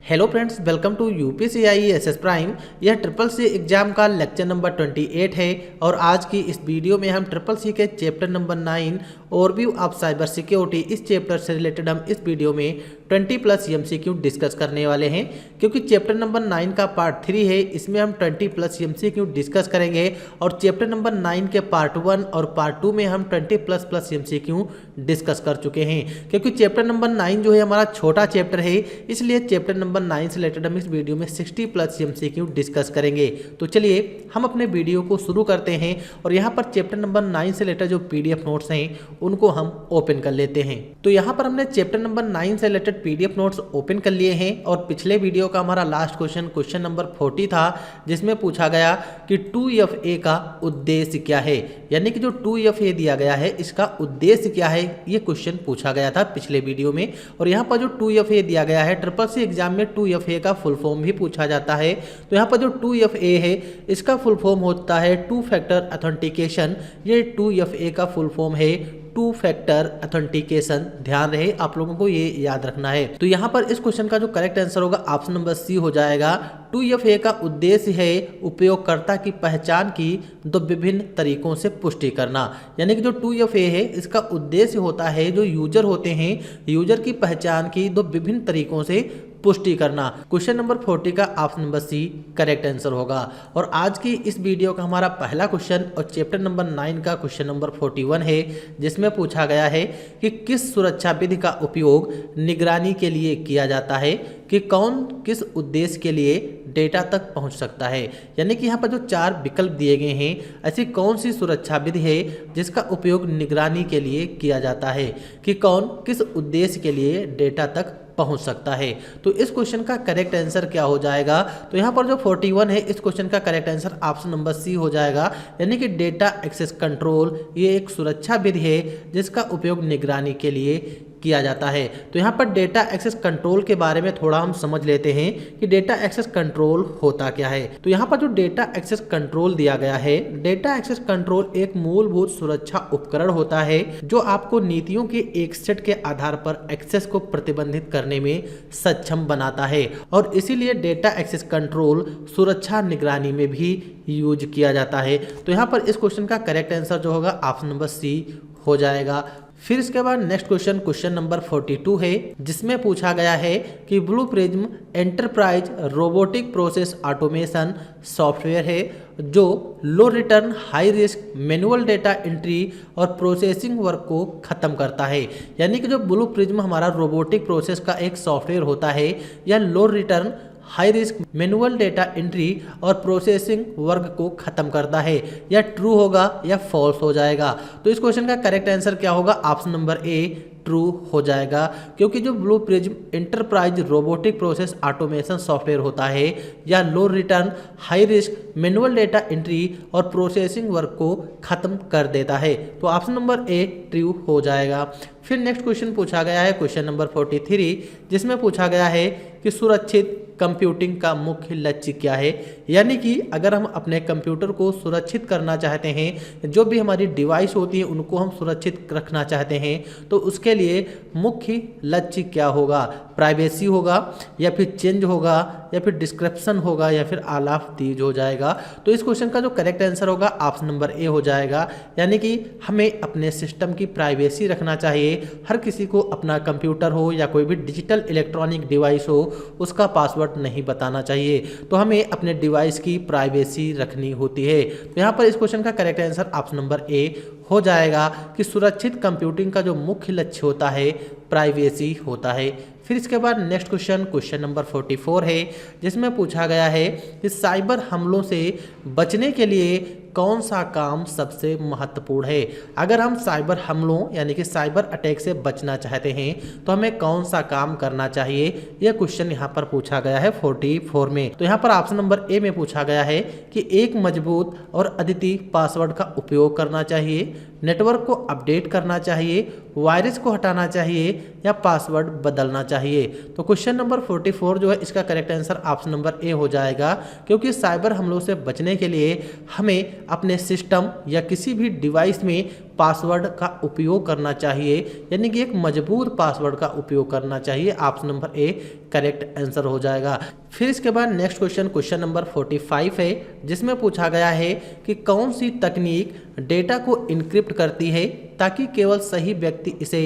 Hello friends, welcome to UPCIAS prime. यह triple C exam का lecture number 28 है और आज की इस वीडियो में हम ट्रिपल सी के chapter number 9 overview of cyber security इस चैप्टर से रिलेटेड हम इस वीडियो में 20+ एमसीक्यू डिस्कस करने वाले हैं। क्योंकि चैप्टर नंबर 9 का पार्ट 3 है, इसमें हम 20+ एमसीक्यू डिस्कस करेंगे और चैप्टर नंबर 9 के पार्ट 1 और पार्ट 2 में हम 20++ एमसीक्यू डिस्कस कर चुके हैं। क्योंकि चैप्टर नंबर 9 जो है हमारा छोटा चैप्टर है, इसलिए चैप्टर नंबर 9 से रिलेटेड हम इस वीडियो में 60+ एमसीक्यू डिस्कस करेंगे। तो चलिए हम अपने वीडियो को शुरू करते हैं और यहाँ पर चैप्टर नंबर 9 से रिलेटेड जो पीडीएफ नोट्स हैं उनको हम ओपन कर लेते हैं। तो यहाँ पर हमने चैप्टर नंबर 9 से रिलेटेड पीडीएफ नोट्स ओपन कर लिए हैं और पिछले वीडियो का हमारा लास्ट क्वेश्चन नंबर 40 था, जिसमें पूछा गया कि 2FA का उद्देश्य क्या है। यानी कि जो 2FA दिया गया है इसका उद्देश्य क्या है, ये क्वेश्चन पूछा गया था पिछले वीडियो में। और यहाँ पर जो 2FA दिया गया है, ट्रिपल सी एग्जाम में 2FA का फुल फॉर्म भी पूछा जाता है। तो यहाँ पर जो 2FA है इसका फुल फॉर्म होता है 2 फैक्टर ऑथेंटिकेशन। ये 2FA का फुल फॉर्म है 2 फैक्टर ऑथेंटिकेशन। ध्यान रहे, आप लोगों को ये याद रखना है। तो यहाँ पर इस क्वेश्चन का जो करेक्ट आंसर होगा ऑप्शन नंबर सी हो जाएगा। 2FA का उद्देश्य है उपयोगकर्ता की पहचान की 2 विभिन्न तरीकों से पुष्टि करना। यानी कि जो 2FA है इसका उद्देश्य होता है जो यूजर होते हैं, यूजर की पहचान की 2 विभिन्न तरीकों से पुष्टि करना। क्वेश्चन नंबर 40 का option number C correct answer होगा। और आज की इस वीडियो का हमारा पहला क्वेश्चन और चैप्टर नंबर 9 का क्वेश्चन नंबर 41 है, जिसमें पूछा गया है कि किस सुरक्षा विधि का उपयोग निगरानी के लिए किया जाता है, कि कौन किस उद्देश्य के लिए डेटा तक पहुंच सकता है। यानी कि यहाँ पर जो 4 विकल्प दिए गए हैं, ऐसी कौन सी सुरक्षा विधि है जिसका उपयोग निगरानी के लिए किया जाता है, कि कौन किस उद्देश्य के लिए डेटा तक पहुंच सकता है। तो इस क्वेश्चन का करेक्ट आंसर क्या हो जाएगा। तो यहाँ पर जो 41 है इस क्वेश्चन का correct answer option number C हो जाएगा। यानी कि डेटा एक्सेस कंट्रोल ये एक सुरक्षा विधि है जिसका उपयोग निगरानी के लिए किया जाता है। तो यहाँ पर डेटा एक्सेस कंट्रोल के बारे में थोड़ा हम समझ लेते हैं कि डेटा एक्सेस कंट्रोल होता क्या है। तो यहाँ पर जो डेटा एक्सेस कंट्रोल दिया गया है, डेटा एक्सेस कंट्रोल एक मूलभूत सुरक्षा उपकरण होता है जो आपको नीतियों के एक सेट के आधार पर एक्सेस को प्रतिबंधित करने में सक्षम बनाता है और इसीलिए डेटा एक्सेस कंट्रोल सुरक्षा निगरानी में भी यूज किया जाता है। तो यहाँ पर इस क्वेश्चन का करेक्ट आंसर जो होगा ऑप्शन नंबर सी हो जाएगा। फिर इसके बाद नेक्स्ट क्वेश्चन नंबर 42 है, जिसमें पूछा गया है कि Blue Prism enterprise robotic process automation software है जो low return high risk manual data entry और प्रोसेसिंग वर्क को खत्म करता है। यानी कि जो ब्लू प्रिज्म हमारा रोबोटिक प्रोसेस का एक सॉफ्टवेयर होता है, यह low return high risk manual data entry और प्रोसेसिंग वर्क को खत्म करता है। या ट्रू होगा या फॉल्स हो जाएगा। तो इस क्वेश्चन का करेक्ट आंसर क्या होगा, ऑप्शन नंबर ए ट्रू हो जाएगा। क्योंकि जो Blue Prism enterprise robotic process automation software होता है या low return high risk manual data entry और प्रोसेसिंग वर्क को खत्म कर देता है। तो ऑप्शन नंबर ए ट्रू हो जाएगा। फिर नेक्स्ट क्वेश्चन पूछा गया है क्वेश्चन नंबर 43, जिसमें पूछा गया है कि सुरक्षित कंप्यूटिंग का मुख्य लक्ष्य क्या है। यानी कि अगर हम अपने कंप्यूटर को सुरक्षित करना चाहते हैं, जो भी हमारी डिवाइस होती है उनको हम सुरक्षित रखना चाहते हैं, तो उसके लिए मुख्य लक्ष्य क्या होगा। प्राइवेसी होगा या फिर चेंज होगा या फिर डिस्क्रिप्शन होगा या फिर ऑल ऑफ दीज हो जाएगा। तो इस क्वेश्चन का जो करेक्ट आंसर होगा ऑप्शन नंबर ए हो जाएगा। यानी कि हमें अपने सिस्टम की प्राइवेसी रखना चाहिए। हर किसी को अपना कंप्यूटर हो या कोई भी डिजिटल इलेक्ट्रॉनिक डिवाइस हो उसका पासवर्ड नहीं बताना चाहिए। तो हमें अपने डिवाइस की प्राइवेसी रखनी होती है। तो यहाँ पर इस क्वेश्चन का correct answer option number A हो जाएगा कि सुरक्षित कंप्यूटिंग का जो मुख्य लक्ष्य होता है प्राइवेसी होता है। फिर इसके बाद नेक्स्ट क्वेश्चन नंबर 44 है, जिसमें पूछा गया है कि साइबर हमलों से बचने के लिए कौन सा काम सबसे महत्वपूर्ण है। अगर हम साइबर हमलों यानी कि साइबर अटैक से बचना चाहते हैं तो हमें कौन सा काम करना चाहिए, यह क्वेश्चन यहाँ पर पूछा गया है 44 में। तो यहाँ पर ऑप्शन नंबर ए में पूछा गया है कि एक मजबूत और अद्वितीय पासवर्ड का उपयोग करना चाहिए, नेटवर्क को अपडेट करना चाहिए, वायरस को हटाना चाहिए या पासवर्ड बदलना चाहिए। तो क्वेश्चन नंबर 44 जो है इसका correct answer option number A हो जाएगा। क्योंकि साइबर हमलों से बचने के लिए हमें अपने सिस्टम या किसी भी डिवाइस में पासवर्ड का उपयोग करना चाहिए, यानी कि एक मजबूत पासवर्ड का उपयोग करना चाहिए। Option number A correct answer हो जाएगा। फिर इसके बाद नेक्स्ट क्वेश्चन नंबर 45 है, जिसमें पूछा गया है कि कौन सी तकनीक डेटा को इनक्रिप्ट करती है ताकि केवल सही व्यक्ति इसे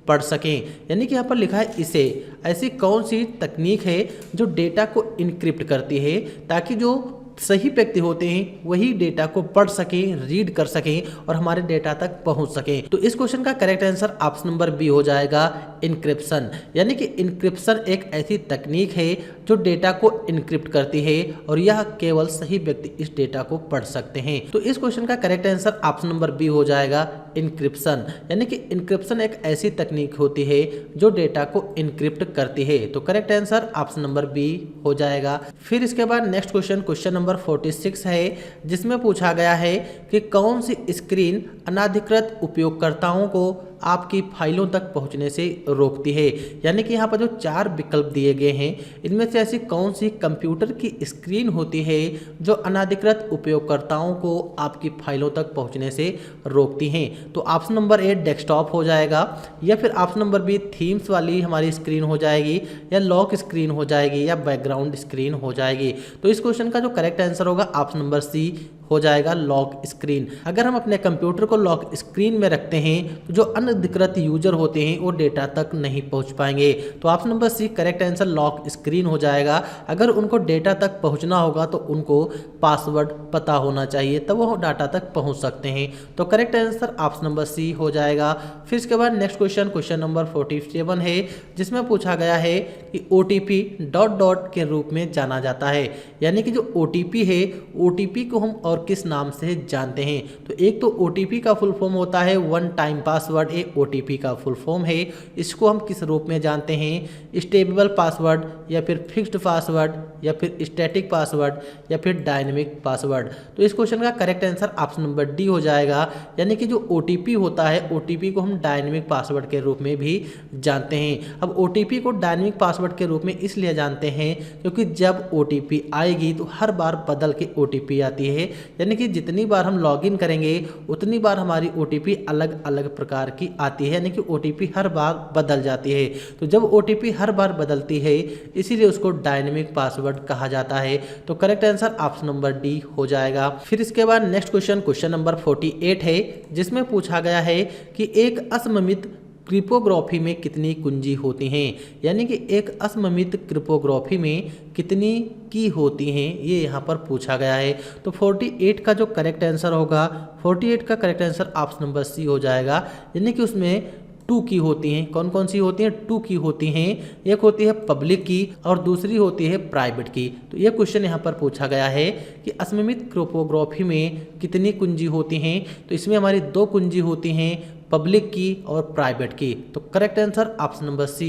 पढ़ सकें। यानी कि यहाँ पर लिखा है इसे, ऐसी कौन सी तकनीक है जो डेटा को इनक्रिप्ट करती है ताकि जो सही व्यक्ति होते हैं वही डेटा को पढ़ सकें, रीड कर सकें और हमारे डेटा तक पहुंच सकें। तो इस क्वेश्चन का correct answer option number B हो जाएगा, इनक्रिप्शन। यानी कि इनक्रिप्शन एक ऐसी तकनीक है जो डेटा को इनक्रिप्ट करती है और यह केवल सही व्यक्ति इस डेटा को पढ़ सकते हैं। तो इस क्वेश्चन का correct answer option number B हो जाएगा, इनक्रिप्शन। यानी कि इनक्रिप्शन एक ऐसी तकनीक होती है जो डेटा को इनक्रिप्ट करती है। तो correct answer option number B हो जाएगा। फिर इसके बाद नेक्स्ट क्वेश्चन नंबर 46 है, जिसमें पूछा गया है कि कौन सी स्क्रीन अनाधिकृत उपयोगकर्ताओं को आपकी फाइलों तक पहुंचने से रोकती है। यानी कि यहाँ पर जो 4 विकल्प दिए गए हैं, इनमें से ऐसी कौन सी कंप्यूटर की स्क्रीन होती है जो अनाधिकृत उपयोगकर्ताओं को आपकी फाइलों तक पहुंचने से रोकती हैं। तो ऑप्शन नंबर ए डेस्कटॉप हो जाएगा, या फिर ऑप्शन नंबर बी थीम्स वाली हमारी स्क्रीन हो जाएगी, या लॉक स्क्रीन हो जाएगी, या बैकग्राउंड स्क्रीन हो जाएगी। तो इस क्वेश्चन का जो करेक्ट आंसर होगा ऑप्शन नंबर सी हो जाएगा, लॉक स्क्रीन। अगर हम अपने कंप्यूटर को लॉक स्क्रीन में रखते हैं तो जो अनधिकृत यूजर होते हैं वो डेटा तक नहीं पहुंच पाएंगे। तो option number C correct answer lock screen हो जाएगा। अगर उनको डेटा तक पहुंचना होगा तो उनको पासवर्ड पता होना चाहिए, तब वो डाटा तक पहुंच सकते हैं। तो correct answer option number C हो जाएगा। फिर इसके बाद नेक्स्ट क्वेश्चन नंबर 47 है, जिसमें पूछा गया है कि OTP ... के रूप में जाना जाता है। यानी कि जो OTP है, OTP को हम और किस नाम से जानते हैं। तो एक तो OTP का फुल फॉर्म होता है वन टाइम पासवर्ड, एक OTP का फुल फॉर्म है। इसको हम किस रूप में जानते हैं, स्टेबल पासवर्ड, या फिर फिक्स्ड पासवर्ड, या फिर स्टैटिक पासवर्ड, या फिर डायनेमिक पासवर्ड। तो इस क्वेश्चन का correct answer option number D हो जाएगा। यानी कि जो OTP होता है, OTP को हम डायनेमिक पासवर्ड के रूप में भी जानते हैं। अब OTP को डायनेमिक पासवर्ड के रूप में इसलिए जानते हैं क्योंकि जब OTP आएगी तो हर बार बदल के OTP आती है। यानी कि जितनी बार हम लॉगिन करेंगे उतनी बार हमारी OTP अलग अलग प्रकार की आती है, यानी कि OTP हर बार बदल जाती है। तो जब OTP हर बार बदलती है इसीलिए उसको डायनेमिक पासवर्ड कहा जाता है। तो correct answer option number D हो जाएगा। फिर इसके बाद नेक्स्ट क्वेश्चन नंबर 48 है, जिसमें पूछा गया है कि एक असममित क्रिप्टोग्राफी में कितनी कुंजी होती हैं। यानी कि एक असममित क्रिप्टोग्राफी में कितनी की होती हैं, ये यहाँ पर पूछा गया है। तो 48 का जो करेक्ट आंसर होगा, 48 का correct answer option number C हो जाएगा। यानी कि उसमें 2 की होती हैं। कौन कौन सी होती हैं? 2 की होती हैं। एक होती है पब्लिक की और दूसरी होती है प्राइवेट की। तो ये क्वेश्चन यहाँ पर पूछा गया है कि असममित क्रिप्टोग्राफी में कितनी कुंजी होती हैं। तो इसमें हमारी 2 कुंजी होती हैं, पब्लिक की और प्राइवेट की। तो correct answer option number C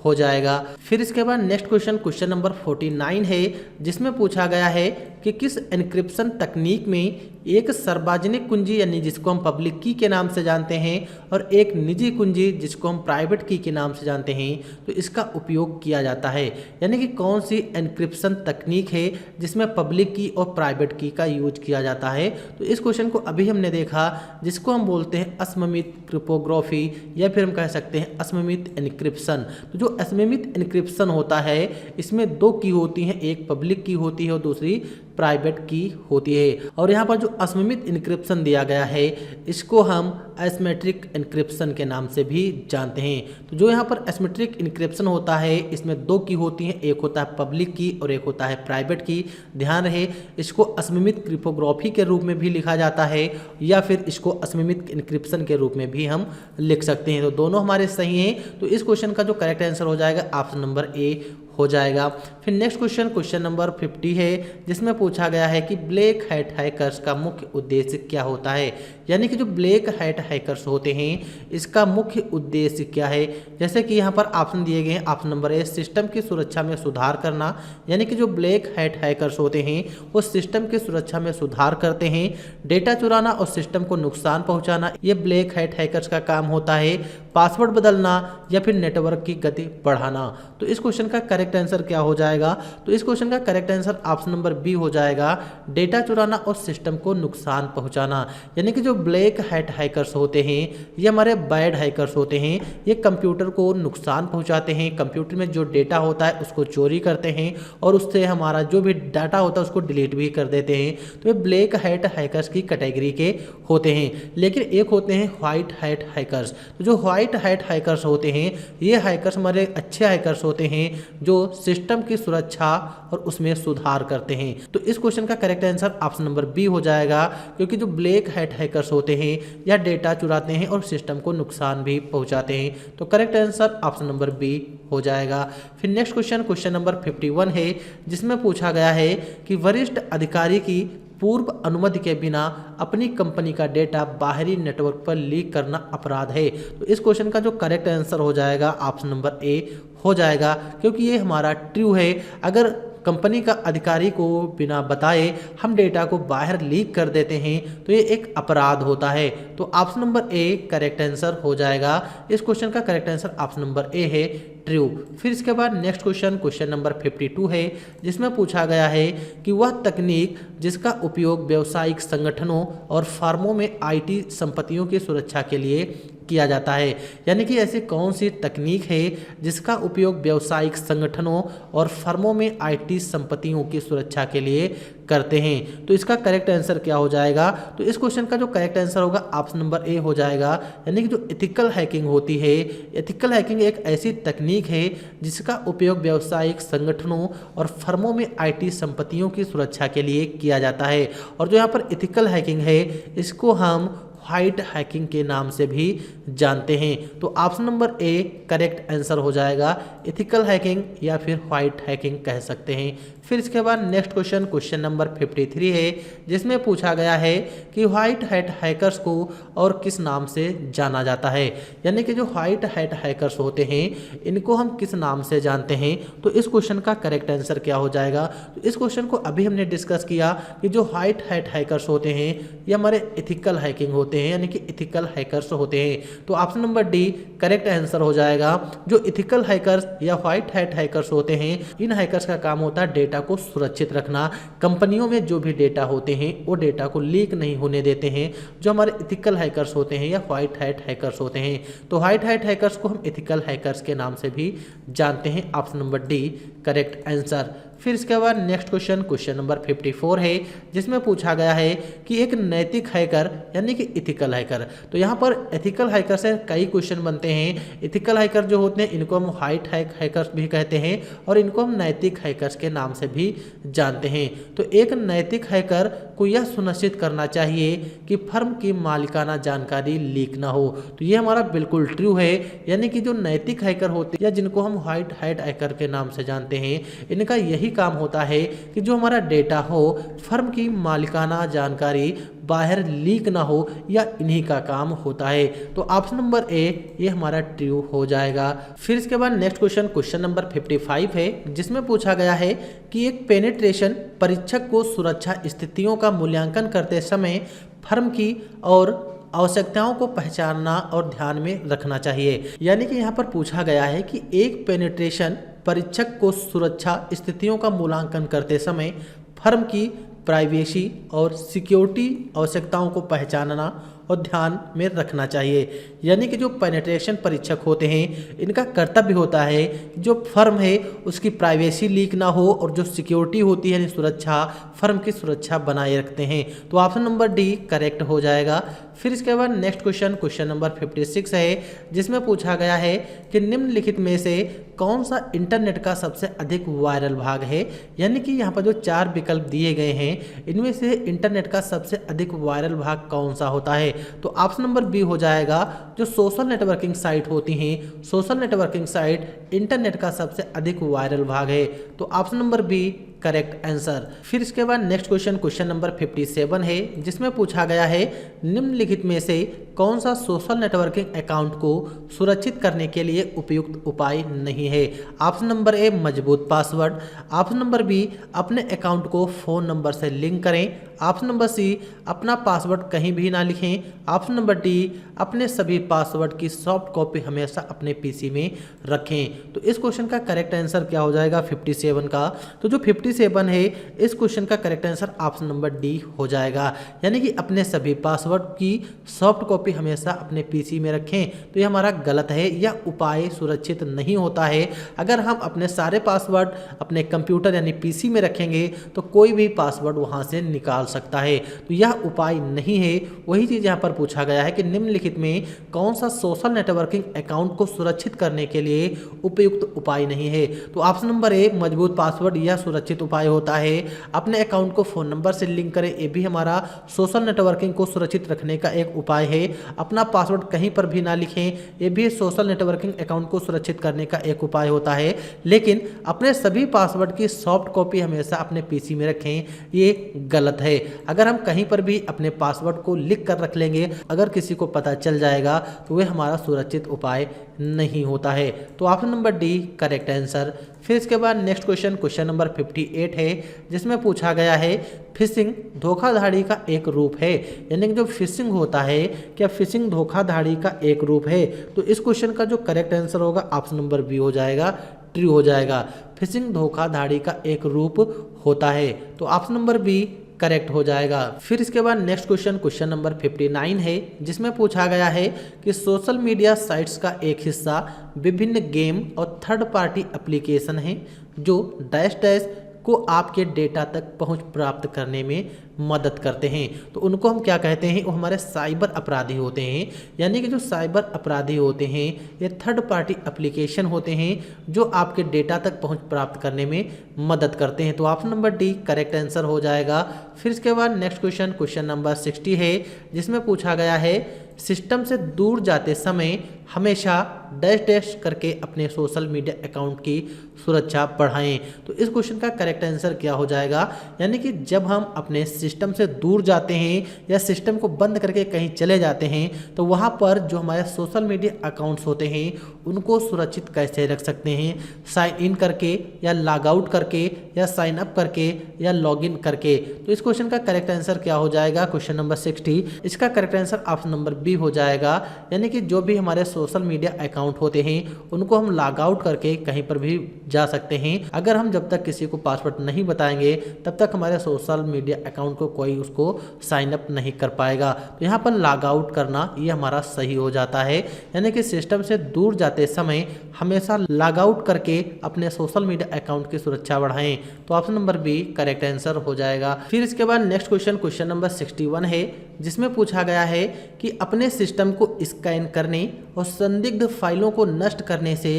हो जाएगा। फिर इसके बाद नेक्स्ट क्वेश्चन नंबर 49 है, जिसमें पूछा गया है कि किस एन्क्रिप्शन तकनीक में एक सार्वजनिक कुंजी यानी जिसको हम पब्लिक की के नाम से जानते हैं और एक निजी कुंजी जिसको हम प्राइवेट की के नाम से जानते हैं, तो इसका उपयोग किया जाता है। यानी कि कौन सी एन्क्रिप्शन तकनीक है जिसमें पब्लिक की और प्राइवेट की का यूज किया जाता है। तो इस क्वेश्चन को अभी हमने देखा, जिसको हम बोलते हैं असममित क्रिप्टोग्राफी, या फिर हम कह सकते हैं असममित एन्क्रिप्शन। तो जो असममित एन्क्रिप्शन होता है इसमें 2 की होती हैं, एक पब्लिक की होती है और दूसरी प्राइवेट की होती है। और यहाँ पर जो असममित एन्क्रिप्शन दिया गया है इसको हम एसिमेट्रिक एन्क्रिप्शन के नाम से भी जानते हैं। तो जो यहाँ पर एसिमेट्रिक एन्क्रिप्शन होता है इसमें 2 की होती हैं, एक होता है पब्लिक की और एक होता है प्राइवेट की। ध्यान रहे, इसको असममित क्रिप्टोग्राफी के रूप में भी लिखा जाता है या फिर इसको असममित एन्क्रिप्शन के रूप में भी हम लिख सकते हैं। तो दोनों हमारे सही हैं। तो इस क्वेश्चन का जो करेक्ट आंसर हो जाएगा ऑप्शन नंबर ए हो जाएगा। फिर नेक्स्ट क्वेश्चन नंबर 50 है, जिसमें पूछा गया है कि ब्लैक हैट हैकर्स का मुख्य उद्देश्य क्या होता है। यानी कि जो ब्लैक हैट हैकर्स होते हैं इसका मुख्य उद्देश्य क्या है। जैसे कि यहाँ पर ऑप्शन दिए गए हैं। ऑप्शन नंबर ए, सिस्टम की सुरक्षा में सुधार करना, यानी कि जो ब्लैक हैट हैकर्स होते हैं वो सिस्टम की सुरक्षा में सुधार करते हैं। डेटा चुराना और सिस्टम को नुकसान पहुंचाना ये ब्लैक हैट हैकर्स का काम होता है। पासवर्ड बदलना या फिर नेटवर्क की गति बढ़ाना। तो इस क्वेश्चन का करेक्ट आंसर क्या हो जाएगा? तो इस क्वेश्चन का correct answer option number B हो जाएगा, डेटा चुराना और सिस्टम को नुकसान पहुंचाना। यानी कि जो ब्लैक हैट हैकर्स होते हैं ये हमारे बैड हैकर्स होते हैं। ये कंप्यूटर को नुकसान पहुंचाते हैं, कंप्यूटर में जो डेटा होता है उसको चोरी करते हैं और उससे हमारा जो भी डाटा होता है उसको डिलीट भी कर देते हैं। तो ये ब्लैक हैट हैकर्स की कैटेगरी के होते हैं। लेकिन एक होते हैं व्हाइट हैट हैकर्स। तो जो व्हाइट हैट हैकर्स होते हैं ये हैकर्स हमारे अच्छे हैकर्स होते हैं जो सिस्टम की सुरक्षा और उसमें सुधार करते हैं। तो इस क्वेश्चन का correct answer option number B हो जाएगा, क्योंकि जो ब्लैक हैट हैकर्स होते हैं या डेटा चुराते हैं और सिस्टम को नुकसान भी पहुंचाते हैं। तो correct answer option number B हो जाएगा। फिर नेक्स्ट क्वेश्चन नंबर 51 है, जिसमें पूछा गया है कि वरिष्ठ अधिकारी की पूर्व अनुमति के बिना अपनी कंपनी का डेटा बाहरी नेटवर्क पर लीक करना अपराध है। तो इस क्वेश्चन का जो करेक्ट आंसर हो जाएगा ऑप्शन नंबर ए हो जाएगा, क्योंकि ये हमारा ट्रू है। अगर कंपनी का अधिकारी को बिना बताए हम डेटा को बाहर लीक कर देते हैं तो ये एक अपराध होता है। तो option number A correct answer हो जाएगा। इस क्वेश्चन का correct answer option number A है, ट्रू। फिर इसके बाद नेक्स्ट क्वेश्चन नंबर 52 है, जिसमें पूछा गया है कि वह तकनीक जिसका उपयोग व्यावसायिक संगठनों और फर्मों में आईटी संपत्तियों की सुरक्षा के लिए किया जाता है। यानी कि ऐसी कौन सी तकनीक है जिसका उपयोग व्यावसायिक संगठनों और फर्मों में आईटी संपत्तियों की सुरक्षा के लिए करते हैं। तो इसका करेक्ट आंसर क्या हो जाएगा? तो इस क्वेश्चन का जो करेक्ट आंसर होगा ऑप्शन नंबर ए हो जाएगा। यानी कि जो एथिकल हैकिंग होती है, एथिकल हैकिंग एक ऐसी तकनीक है जिसका उपयोग व्यावसायिक संगठनों और फर्मों में आईटी संपत्तियों की सुरक्षा के लिए किया जाता है। और जो यहाँ पर एथिकल हैकिंग है इसको हम व्हाइट हैकिंग के नाम से भी जानते हैं। तो option number A correct answer हो जाएगा, एथिकल हैकिंग या फिर व्हाइट हैकिंग कह सकते हैं। फिर इसके बाद नेक्स्ट क्वेश्चन नंबर 53 है, जिसमें पूछा गया है कि व्हाइट हैट हैकर्स को और किस नाम से जाना जाता है। यानी कि जो व्हाइट हैट हैकर्स होते हैं इनको हम किस नाम से जानते हैं। तो इस क्वेश्चन का करेक्ट आंसर क्या हो जाएगा? तो इस क्वेश्चन को अभी हमने डिस्कस किया कि जो व्हाइट हैट हैकर्स होते हैं ये हमारे एथिकल हैकिंग होते हैं, यानी कि एथिकल हैकर्स होते हैं। तो option number D correct answer हो जाएगा। जो एथिकल हैकर्स या व्हाइट हैट हैकर्स होते हैं इन हैकर्स का काम होता है डेटा को सुरक्षित रखना। कंपनियों में जो भी डेटा होते हैं वो डेटा को लीक नहीं होने देते हैं। जो हमारे एथिकल हैकर्स होते हैं या व्हाइट हैट हैकर्स होते हैं, तो व्हाइट हैट हैकर्स को हम एथिकल हैकर्स के नाम से भी जानते हैं। Option number D correct answer. फिर इसके बाद नेक्स्ट क्वेश्चन नंबर 54 है, जिसमें पूछा गया है कि एक नैतिक हैकर यानी कि एथिकल हैकर। तो यहाँ पर एथिकल हैकर से कई क्वेश्चन बनते हैं। एथिकल हैकर जो होते हैं इनको हम व्हाइट हैकर्स भी कहते हैं और इनको हम नैतिक हैकर्स के नाम से भी जानते हैं। तो एक नैतिक हैकर को यह सुनिश्चित करना चाहिए कि फर्म की मालिकाना जानकारी लीक ना हो। तो ये हमारा बिल्कुल ट्रू है। यानी कि जो नैतिक हैकर होते हैं या जिनको हम व्हाइट हैट हैकर के नाम से जानते हैं इनका यही काम होता है कि जो हमारा डेटा हो, फर्म की मालिकाना जानकारी बाहर लीक ना हो, या इन्हीं का काम होता है। तो ऑप्शन नंबर ए ये हमारा ट्रू हो जाएगा। फिर इसके बाद नेक्स्ट क्वेश्चन नंबर 55 है, जिसमें पूछा गया है कि एक पेनिट्रेशन परीक्षक को सुरक्षा स्थितियों का मूल्यांकन करते समय फर्म की और आवश्यकताओं को पहचानना और ध्यान में रखना चाहिए। यानी कि यहाँ पर पूछा गया है कि एक पेनिट्रेशन परीक्षक को सुरक्षा स्थितियों का मूल्यांकन करते समय फर्म की प्राइवेसी और सिक्योरिटी आवश्यकताओं को पहचानना और ध्यान में रखना चाहिए। यानी कि जो पेनिट्रेशन परीक्षक होते हैं इनका कर्तव्य होता है कि जो फर्म है उसकी प्राइवेसी लीक ना हो और जो सिक्योरिटी होती है सुरक्षा, फर्म की सुरक्षा बनाए रखते हैं। तो ऑप्शन नंबर डी करेक्ट हो जाएगा। फिर इसके बाद नेक्स्ट क्वेश्चन नंबर 56 है, जिसमें पूछा गया है कि निम्नलिखित में से कौन सा इंटरनेट का सबसे अधिक वायरल भाग है। यानी कि यहाँ पर जो 4 विकल्प दिए गए हैं इनमें से इंटरनेट का सबसे अधिक वायरल भाग कौन सा होता है। तो ऑप्शन नंबर बी हो जाएगा। जो सोशल नेटवर्किंग साइट होती हैं, सोशल नेटवर्किंग साइट इंटरनेट का सबसे अधिक वायरल भाग है। तो option number B correct answer. फिर इसके बाद नेक्स्ट क्वेश्चन नंबर 57 है, जिसमें पूछा गया है निम्नलिखित में से कौन सा सोशल नेटवर्किंग अकाउंट को सुरक्षित करने के लिए उपयुक्त उपाय नहीं है। ऑप्शन नंबर ए मजबूत पासवर्ड, ऑप्शन नंबर बी अपने अकाउंट को फ़ोन नंबर से लिंक करें, ऑप्शन नंबर सी अपना पासवर्ड कहीं भी ना लिखें, ऑप्शन नंबर डी अपने सभी पासवर्ड की सॉफ्ट कॉपी हमेशा अपने पीसी में रखें। तो इस क्वेश्चन का करेक्ट आंसर क्या हो जाएगा 57 का। तो जो 57 है इस क्वेश्चन का correct answer option number D हो जाएगा, यानी कि अपने सभी पासवर्ड की सॉफ्ट कॉपी हमेशा अपने पीसी में रखें। तो ये हमारा गलत है, यह उपाय सुरक्षित नहीं होता है। अगर हम अपने सारे पासवर्ड अपने कंप्यूटर यानी पीसी में रखेंगे तो कोई भी पासवर्ड वहां से निकाल सकता है, तो यह उपाय नहीं है। वही चीज यहाँ पर पूछा गया है कि निम्नलिखित में कौन सा सोशल नेटवर्किंग अकाउंट को सुरक्षित करने के लिए उपयुक्त उपाय नहीं है। तो ऑप्शन नंबर ए मजबूत पासवर्ड यह सुरक्षित उपाय होता है। अपने अकाउंट को फोन नंबर से लिंक करें, ये भी हमारा सोशल नेटवर्किंग को सुरक्षित रखने का एक उपाय है। अपना पासवर्ड कहीं पर भी ना लिखें, ये भी सोशल नेटवर्किंग अकाउंट को सुरक्षित करने का एक उपाय होता है। लेकिन अपने सभी पासवर्ड की सॉफ्ट कॉपी हमेशा अपने पीसी में रखें, ये गलत है। अगर हम कहीं पर भी अपने पासवर्ड को लिख कर रख लेंगे, अगर किसी को पता चल जाएगा तो वह हमारा सुरक्षित उपाय नहीं होता है। तो option number D correct answer. फिर इसके बाद नेक्स्ट क्वेश्चन नंबर 58 है, जिसमें पूछा गया है फिशिंग धोखाधड़ी का एक रूप है, यानी कि जो फिशिंग होता है क्या फिशिंग धोखाधड़ी का एक रूप है। तो इस क्वेश्चन का जो करेक्ट आंसर होगा ऑप्शन नंबर बी हो जाएगा, ट्रू हो जाएगा। फिशिंग धोखाधड़ी का एक रूप होता है, तो ऑप्शन नंबर बी करेक्ट हो जाएगा। फिर इसके बाद नेक्स्ट क्वेश्चन नंबर 59 है, जिसमें पूछा गया है कि सोशल मीडिया साइट्स का एक हिस्सा विभिन्न गेम और थर्ड पार्टी एप्लीकेशन है जो डैश डैश को आपके डेटा तक पहुंच प्राप्त करने में मदद करते हैं। तो उनको हम क्या कहते हैं, वो हमारे साइबर अपराधी होते हैं। यानी कि जो साइबर अपराधी होते हैं ये थर्ड पार्टी एप्लीकेशन होते हैं जो आपके डेटा तक पहुंच प्राप्त करने में मदद करते हैं। तो option number D correct answer हो जाएगा। फिर इसके बाद नेक्स्ट क्वेश्चन नंबर 60 है, जिसमें पूछा गया है सिस्टम से दूर जाते समय हमेशा डैश डैश करके अपने सोशल मीडिया अकाउंट की सुरक्षा बढ़ाएं। तो इस क्वेश्चन का करेक्ट आंसर क्या हो जाएगा, यानी कि जब हम अपने सिस्टम से दूर जाते हैं या सिस्टम को बंद करके कहीं चले जाते हैं तो वहाँ पर जो हमारे सोशल मीडिया अकाउंट्स होते हैं उनको सुरक्षित कैसे रख सकते हैं, साइन इन करके या लॉग आउट करके या साइन अप करके या लॉग इन करके। तो इस क्वेश्चन का करेक्ट आंसर क्या हो जाएगा क्वेश्चन नंबर 60, इसका correct answer option number B हो जाएगा। यानी कि जो भी हमारे सोशल मीडिया अकाउंट होते हैं उनको हम लॉग आउट करके कहीं पर भी जा सकते हैं। अगर हम जब तक किसी को पासवर्ड नहीं बताएंगे तब तक हमारे सोशल मीडिया अकाउंट को कोई उसको साइन अप नहीं कर पाएगा। तो यहाँ पर लॉग आउट करना ये हमारा सही हो जाता है, यानी कि सिस्टम से दूर जाते समय हमेशा लॉग आउट करके अपने सोशल मीडिया अकाउंट की सुरक्षा बढ़ाएं। तो option number B correct answer हो जाएगा। फिर इसके बाद नेक्स्ट क्वेश्चन नंबर 61 है, जिसमें पूछा गया है कि अपने सिस्टम को स्कैन करने और संदिग्ध फाइलों को नष्ट करने से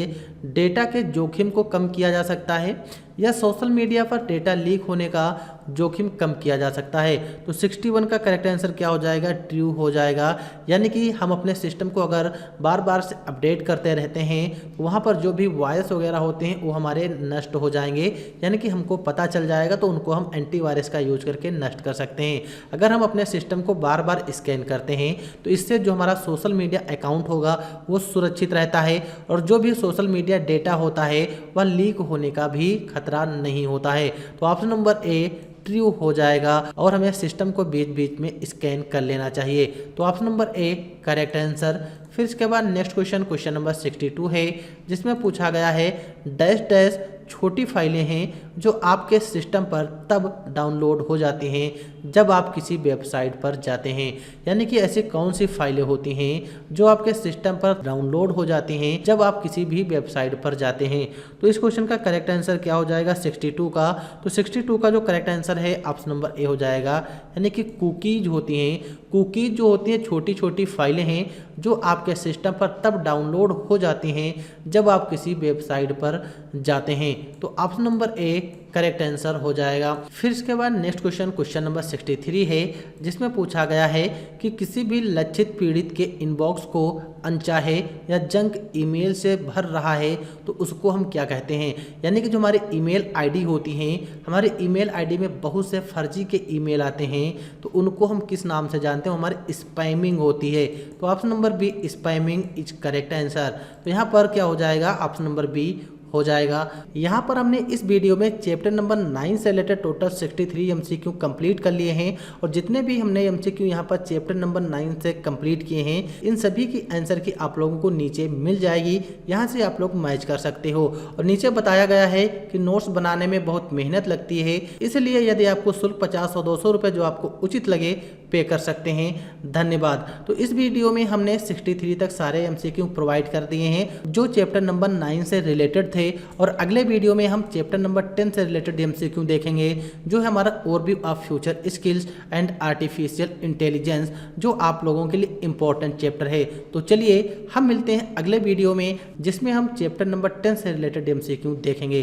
डेटा के जोखिम को कम किया जा सकता है या सोशल मीडिया पर डेटा लीक होने का जोखिम कम किया जा सकता है। तो 61 का करेक्ट आंसर क्या हो जाएगा, ट्रू हो जाएगा। यानी कि हम अपने सिस्टम को अगर बार बार से अपडेट करते रहते हैं तो वहाँ पर जो भी वायरस वगैरह होते हैं वो हमारे नष्ट हो जाएंगे, यानी कि हमको पता चल जाएगा तो उनको हम एंटीवायरस का यूज करके नष्ट कर सकते हैं। अगर हम अपने सिस्टम को बार बार स्कैन करते हैं तो इससे जो हमारा सोशल मीडिया अकाउंट होगा वो सुरक्षित रहता है और जो भी सोशल मीडिया डेटा होता है वह लीक होने का भी खतरा नहीं होता है। तो ऑप्शन नंबर ए ट्रू हो जाएगा और हमें सिस्टम को बीच बीच में स्कैन कर लेना चाहिए। तो option number A correct answer. फिर इसके बाद नेक्स्ट क्वेश्चन नंबर 62 है, जिसमें पूछा गया है डैश डैश छोटी फाइलें हैं जो आपके सिस्टम पर तब डाउनलोड हो जाती हैं जब आप किसी वेबसाइट पर जाते हैं। यानी कि ऐसी कौन सी फाइलें होती हैं जो आपके सिस्टम पर डाउनलोड हो जाती हैं जब आप किसी भी वेबसाइट पर जाते हैं। तो इस क्वेश्चन का करेक्ट आंसर क्या हो जाएगा 62 का। तो 62 का जो करेक्ट आंसर है ऑप्शन नंबर ए हो जाएगा। यानी कि कुकीज होती हैं, कुकीज जो होती हैं छोटी छोटी फाइलें हैं जो आपके सिस्टम पर तब डाउनलोड हो जाती हैं जब आप किसी वेबसाइट पर जाते हैं। तो option number A correct answer हो जाएगा। फिर इसके बाद नेक्स्ट क्वेश्चन नंबर 63 है, जिसमें पूछा गया है कि किसी भी लक्षित पीड़ित के इनबॉक्स को अनचाहे या जंक ईमेल से भर रहा है तो उसको हम क्या कहते हैं। यानी कि जो हमारे ईमेल आईडी होती हैं, हमारे ईमेल आईडी में बहुत से फर्जी के ईमेल आते हैं, तो उनको हम किस नाम से जानते हैं, हमारे स्पैमिंग होती है। तो option number B spamming is correct answer. तो यहाँ पर क्या हो जाएगा, ऑप्शन नंबर बी हो जाएगा। यहाँ पर हमने इस वीडियो में चैप्टर नंबर 9 से रिलेटेड टोटल 63 एमसीक्यू कंप्लीट कर लिए हैं, और जितने भी हमने एमसीक्यू यहाँ पर चैप्टर नंबर 9 से कंप्लीट किए हैं, इन सभी की आंसर की आप लोगों को नीचे मिल जाएगी। यहाँ से आप लोग मैच कर सकते हो। और नीचे बताया गया है कि नोट्स बनाने में बहुत मेहनत लगती है, इसलिए यदि आपको शुल्क 50 और 200 रुपये जो आपको उचित लगे पे कर सकते हैं। धन्यवाद। तो इस वीडियो में हमने 63 तक सारे एमसीक्यू प्रोवाइड कर दिए हैं जो चैप्टर नंबर 9 से रिलेटेड थे, और अगले वीडियो में हम चैप्टर नंबर 10 से रिलेटेड एमसीक्यू देखेंगे, जो है हमारा overview of future skills and artificial intelligence, जो आप लोगों के लिए इंपॉर्टेंट चैप्टर है। तो चलिए हम मिलते हैं अगले वीडियो में, जिसमें हम चैप्टर नंबर 10 से रिलेटेड एमसीक्यू देखेंगे।